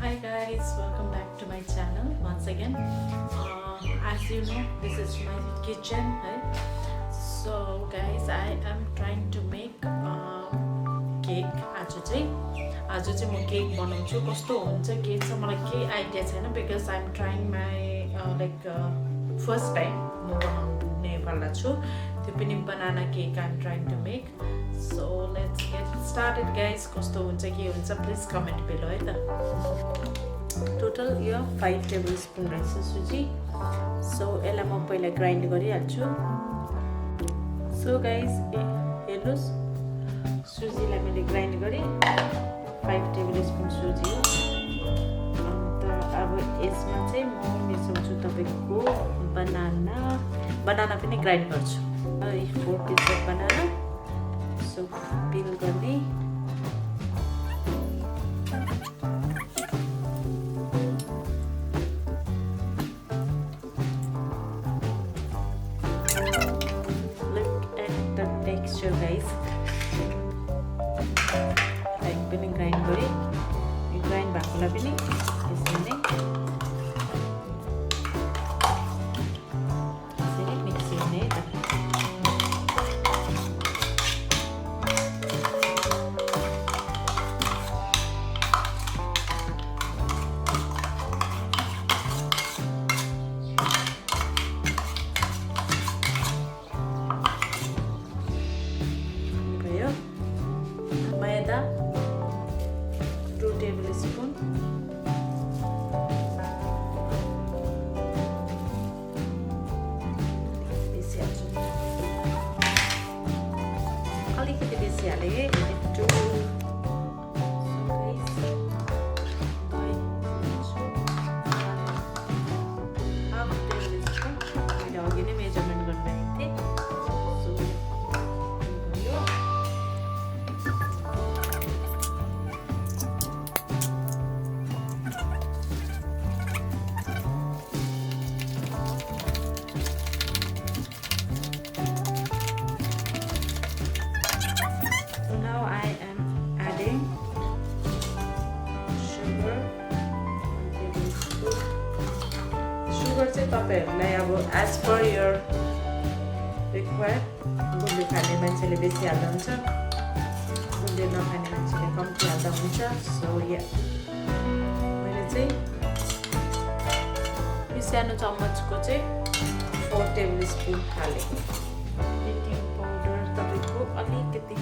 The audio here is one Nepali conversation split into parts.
Hi guys, welcome back to my channel once again. As you know, this is my kitchen, right? So guys, I am trying to make cake. आज चाहिँ म केक बनाउँछु. कस्तो हुन्छ केक चाहिँ मलाई केही आइडिया छैन because I'm trying my first time म बनाउने वाला छु. त्यो पनि banana cake I'm trying to make. So let's get started guys. कस्तो हुन्छ के हुन्छ please comment below है त. Total यो 5 tablespoon रहेछ सुजी. So यसलाई म पहिला ग्राइन्ड गरिहाल्छु. So guys हेर्नुस् सुजीलाई मैले ग्राइन्ड गरेँ. 5 tablespoon सुजी हो. अन्त अब यसमा चाहिँ म मिसाउँछु तपाईको बनाना पनि ग्राइन्ड गर्छु. 4 piece of banana. So peel गर्ने. Look at the texture guys. पनि ग्राइन्ड गरेँ. यो ग्राइन्ड भएकोलाई पनि यसरी नै यसरी मिक्स गर्ने है त. भयो मैदा 2 tablespoon. अलिकति बेसी हालेँ. मैले अघि नै मेजरमेन्ट गर्न थिएँ. सुगर चाहिँ तपाईहरुलाई अब as per your required. गुलियो खाने मान्छेले बेसी हाल्दा हुन्छ, गुलियो नखाने मान्छेले कम्ती हाल्दा हुन्छ. सो या मैले चाहिँ यो सानो चम्मचको चाहिँ 4 tablespoon हालेँ. बेकिङ पाउडर तपाईको अलिकति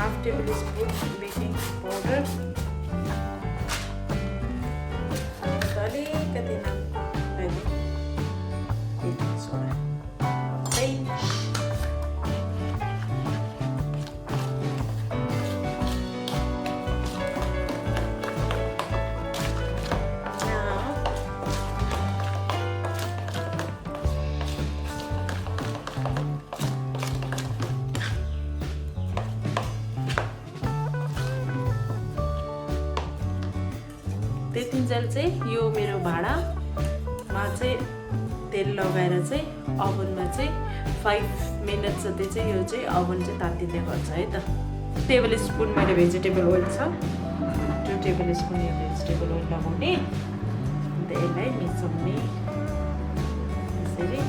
half tablespoon baking powder. अलिकति baking soda. Okay. त्यतिन्जेल चाहिँ यो मेरो भाँडामा चाहिँ तेल लगाएर चाहिँ ओभनमा चाहिँ 5 मिनट जति चाहिँ यो चाहिँ ओभन चाहिँ तातिने गर्छ है त. टेबलस्पुन मैले भेजिटेबल ओइल छ. 2 टेबलस्पुन यो भेजिटेबल ओइल लगाउने. अन्त यसलाई मिसाउने यसरी.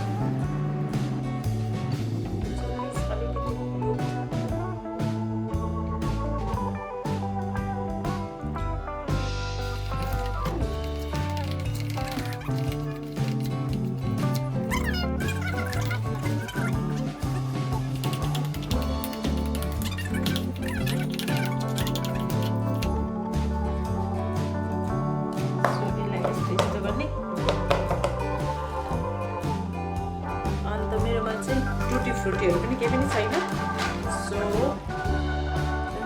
टुटी फ्रुटीहरु पनि केही पनि छैन. So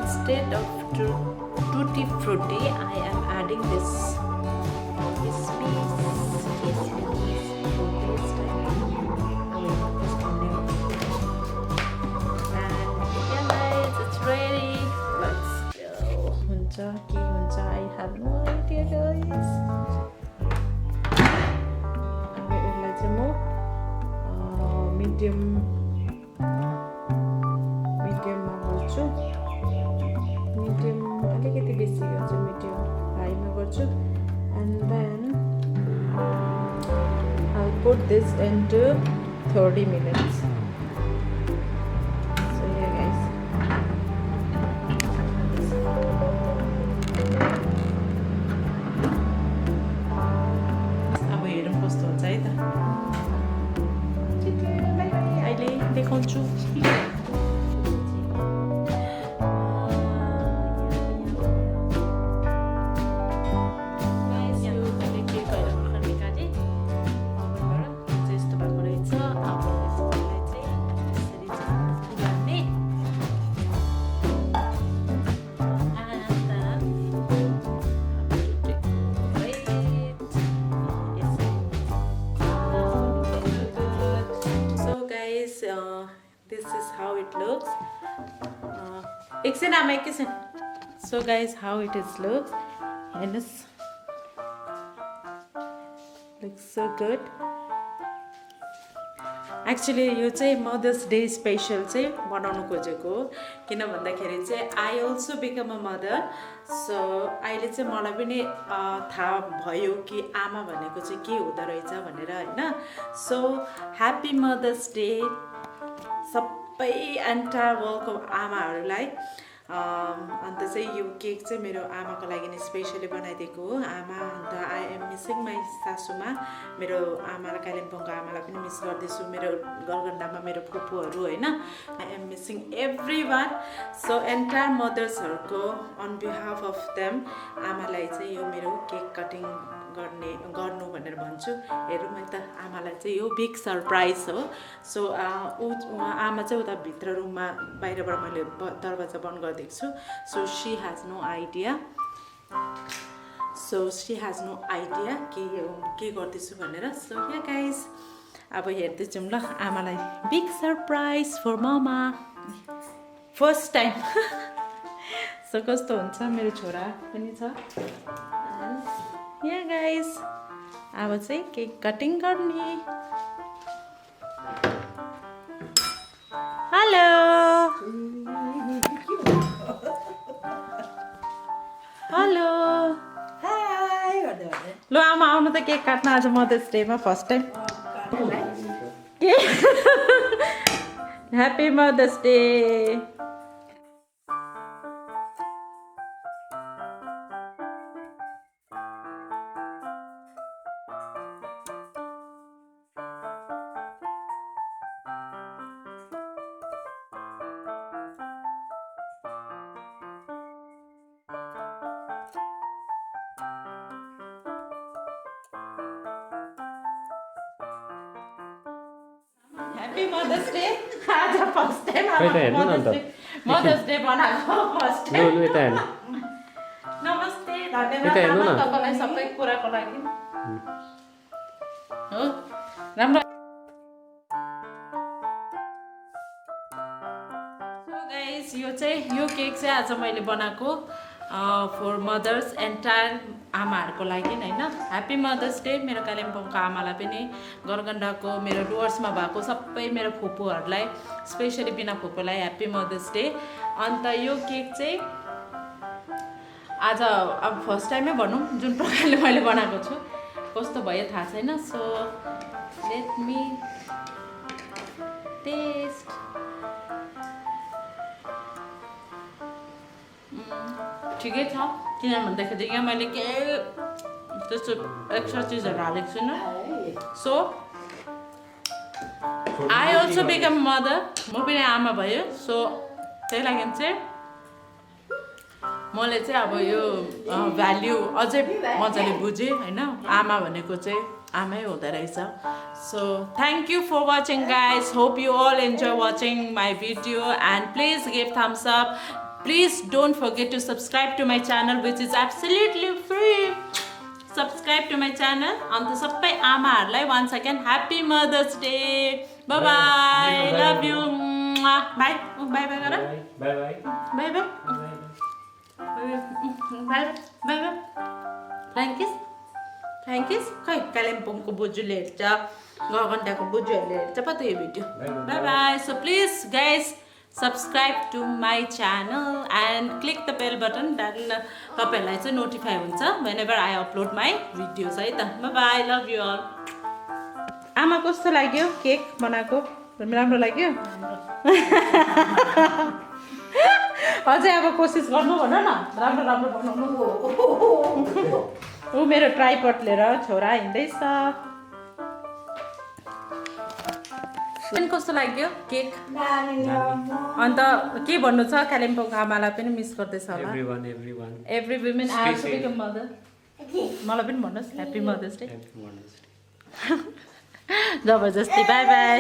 instead of tutti frutti I am adding this and guys it's ready. Let's go. हुन्छ के हुन्छ I have no idea guys. बेसी गर्छु मिडियम हाईमा गर्छु and then I'll put this into 30 minutes. So yeah guys, अब हेरौँ कस्तो हुन्छ है त अहिले देखाउँछु this is how it looks. So guys, how it is looks, and it looks so good. Actually, यो चाहिँ मदर्स डे स्पेशल चाहिँ बनाउनु खोजेको हो किन भन्दाखेरि चाहिँ I also become a mother. So अहिले चाहिँ मलाई पनि थाहा भयो कि आमा भनेको चाहिँ के हुँदो रहेछ भनेर हैन. सो ह्यापी मदर्स डे सबै एन्टायर वर्ल्डको आमाहरूलाई. अन्त चाहिँ यो केक चाहिँ मेरो आमाको लागि नै स्पेसली बनाइदिएको हो. आमा अन्त आई एम मिसिङ माई सासूमा, मेरो आमालाई कालिम्पोङको आमालाई पनि मिस गर्दैछु, मेरो गलगण्डामा मेरो फुपूहरू होइन. I am missing every one. So entire मदर्सहरूको अन बिहाफ अफ देम आमालाई चाहिँ यो मेरो केक कटिङ गर्नु भनेर भन्छु. हेरौँ है त आमालाई चाहिँ यो बिग सरप्राइज हो. सो आमा चाहिँ उता भित्र रुममा बाहिरबाट मैले दरवाजा बन्द गरिदिएको छु. So she has no idea के गर्दैछु भनेर. सो या गाइस अब हेर्दैछौँ ल आमालाई बिग सरप्राइज फर ममा फर्स्ट टाइम. सो कस्तो हुन्छ, मेरो छोरा पनि छ. या गाइस अब चाहिँ केक कटिङ गर्ने. हेलो हेलो हाय ल आमा आउनु त केक काट्न आज मदर्स डेमा first time. Happy mother's day. Happy Mother's Day. आज फर्स्ट टाइम मदर्स डे बनाएको फर्स्ट टाइम. नमस्ते, धन्यवाद तपाईँलाई सबै कुराको लागि. हो राम्रो. सो गाइस यो केक चाहिँ आज मैले बनाएको फर मदर्स एन्टायर आमाहरूको लागि होइन. ह्याप्पी मदर्स डे मेरो कालिम्पोङको आमालाई पनि, गरगण्डाको मेरो डुवर्समा भएको सबै मेरो फुपूहरूलाई, स्पेसली बिना फुपूलाई ह्याप्पी मदर्स डे. अन्त यो केक चाहिँ आज अब फर्स्ट टाइमै भनौँ जुन प्रकारले मैले बनाएको छु, कस्तो भयो थाहा छैन. So let me taste. ठिकै छ, किन भन्दाखेरि यहाँ मैले के त्यस्तो एक्स्ट्रा चिजहरू हालेको छुइनँ. So I also become mother, म पनि आमा भयो. सो त्यही लागि चाहिँ मैले चाहिँ अब यो भ्याल्यु अझै मजाले बुझेँ होइन. आमा भनेको चाहिँ आमै हुँदो रहेछ. So thank you for watching guys. Hope you all enjoy watching my video and please give thumbs up. Please don't forget to subscribe to my channel, which is absolutely free. Subscribe to my channel. And the sabai aamaharulai once again happy Mother's Day. Bye bye. Love you. Bye. Bye bye gara. Bye bye. Bye bye. Bye bye. Thank you. खै कालिम्पोङको बोजूले हेर्छ, गगण्डाको बोजूहरूले हेर्छ पो त यो video. By by. So please guys subscribe to my channel and click the bell button then तपाईहरुलाई चाहिँ नोटिफाई हुन्छ whenever I upload my videos है त bye bye love you all आमा कस्तो लाग्यो केक बनाएको राम्रो लाग्यो अझै अब कोसिस गर्नु भन न राम्रो राम्रो बनाउनु ऊ मेरो ट्राइपड लिएर छोरा हिँड्दैछ कस्तो लाग्यो केक अन्त के भन्नु छ कालिम्पोङको आमालाई पनि मिस गर्दैछ होला every women I also become mother मलाई पनि भन्नुहोस् ह्याप्पी मदर्स डे जबरजस्ती बाई बाई